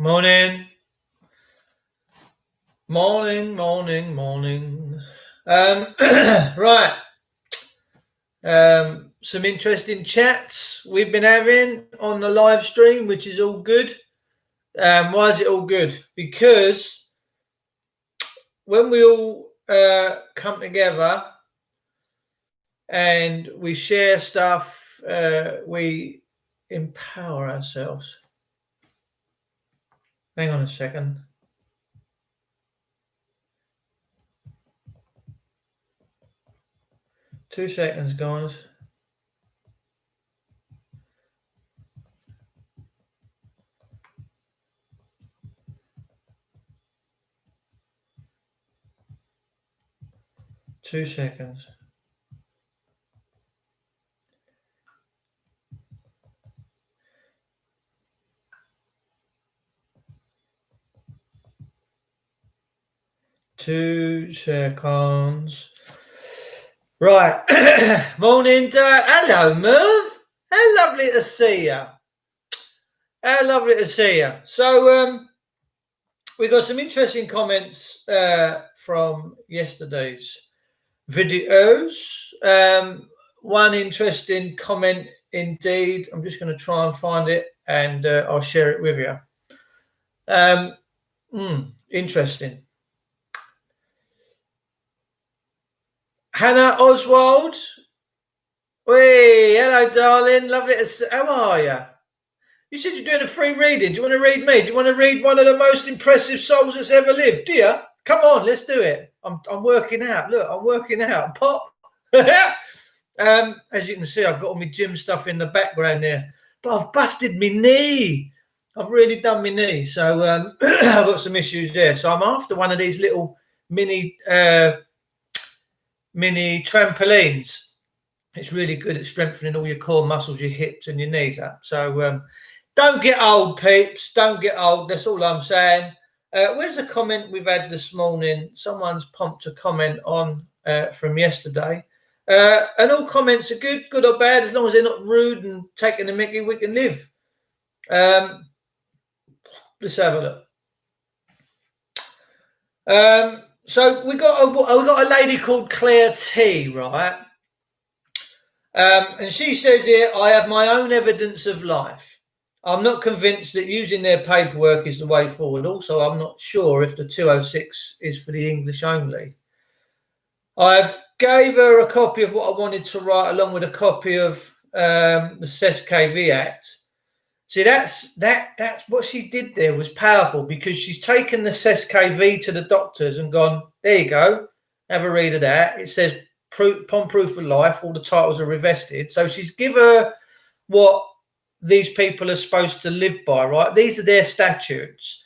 Morning. Morning. Right. Some interesting chats we've been having on the live stream, which is all good. Why is it all good? Because when we all come together and we share stuff, we empower ourselves. Hang on a second. Two seconds, guys. Two seconds. Two seconds. Right. Morning, hello, Merv. How lovely to see you. How lovely to see you. So, we got some interesting comments from yesterday's videos. One interesting comment indeed. I'm just going to try and find it and I'll share it with you. Interesting. Hannah Oswald. Hey, hello, darling. Lovely to see. How are you? You said you're doing a free reading. Do you want to read me? Do you want to read one of the most impressive souls that's ever lived? Do you? Come on, let's do it. I'm working out. Look, I'm working out. Pop. As you can see, I've got all my gym stuff in the background there. But I've busted my knee. I've really done my knee. So I've got some issues there. So I'm after one of these little mini trampolines. It's really good at strengthening all your core muscles, your hips and your knees up. So don't get old, peeps. Don't get old. That's all I'm saying. Where's a comment we've had this morning? Someone's pumped a comment on from yesterday. And all comments are good or bad. As long as they're not rude and taking the mickey, we can live. Let's have a look. So we got a lady called Claire T, right? And she says here, I have my own evidence of life. I'm not convinced that using their paperwork is the way forward. Also, I'm not sure if the 206 is for the English only. I've gave her a copy of what I wanted to write along with a copy of the SES-KV Act. See, that's what she did there was powerful because she's taken the SES-KV to the doctors and gone, there you go, have a read of that. It says upon proof of life, all the titles are revested. So she's given her what these people are supposed to live by, right? These are their statutes.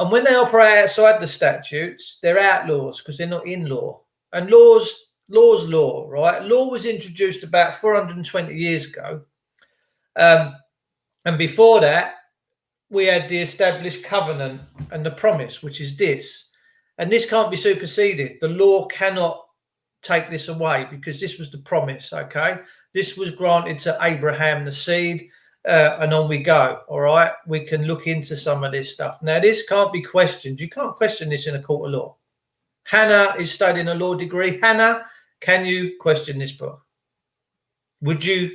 And when they operate outside the statutes, they're outlaws because they're not in law. And law's law, right? Law was introduced about 420 years ago. And before that, we had the established covenant and the promise, which is this. And this can't be superseded. The law cannot take this away because this was the promise, okay? This was granted to Abraham, the seed, and on we go, all right? We can look into some of this stuff. Now, this can't be questioned. You can't question this in a court of law. Hannah is studying a law degree. Hannah, can you question this book? Would you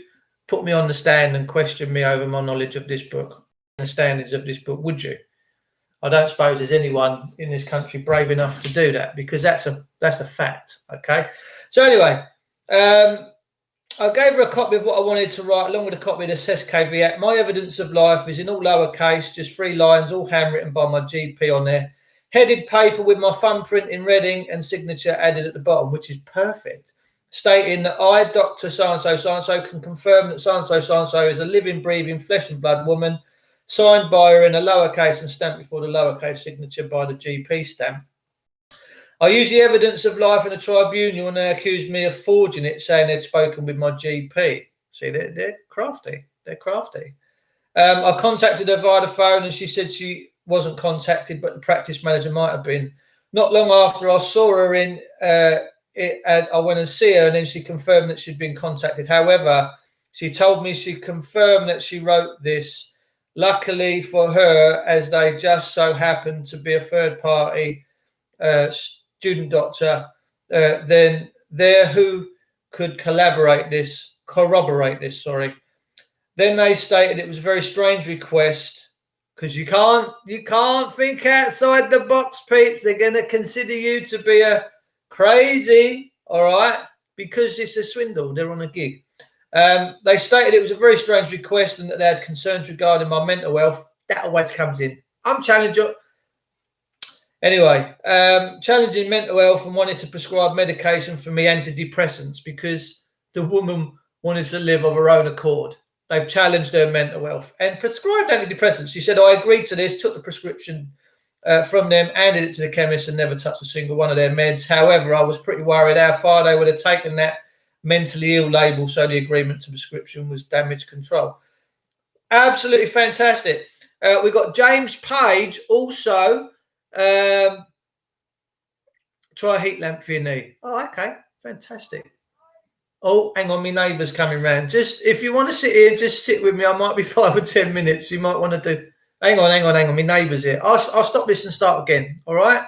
put me on the stand and question me over my knowledge of this book, the standards of this book? Would you? I don't suppose there's anyone in this country brave enough to do that because that's a fact, okay? So anyway, I gave her a copy of what I wanted to write along with a copy of the SES-KV Act. My evidence of life is in all lowercase, just 3 lines, all handwritten by my GP on there. Headed paper with my thumbprint in red ink and signature added at the bottom, which is perfect. Stating that I, Dr. So-and-so, can confirm that so-and-so is a living, breathing, flesh and blood woman, signed by her in a lowercase and stamped before the lowercase signature by the GP stamp. I use the evidence of life in a tribunal and they accused me of forging it, saying they'd spoken with my GP. See, they're crafty. They're crafty. I contacted her via the phone and she said she wasn't contacted, but the practice manager might have been. Not long after I saw her I went and see her and then she confirmed that she'd been contacted. However, she told me she confirmed that she wrote this luckily for her, as they just so happened to be a third party student doctor, then there who could corroborate this. Then they stated it was a very strange request, because you can't think outside the box, peeps. They're going to consider you to be a crazy, all right, because it's a swindle. They're on a gig. They stated it was a very strange request and that they had concerns regarding my mental health. That always comes in. I'm challenging. Anyway, challenging mental health and wanted to prescribe medication for me, antidepressants, because the woman wanted to live of her own accord. They've challenged her mental health and prescribed antidepressants. She said, I agreed to this, took the prescription from them, handed it to the chemist and never touched a single one of their meds. However, I was pretty worried how far they would have taken that mentally ill label, so the agreement to prescription was damage control. Absolutely fantastic. We've got James Page also. Try a heat lamp for your knee. Oh, okay. Fantastic. Oh, hang on, my neighbour's coming round. Just, if you want to sit here, just sit with me. I might be 5 or 10 minutes. You might want to do... Hang on. My neighbour's here. I'll stop this and start again. All right?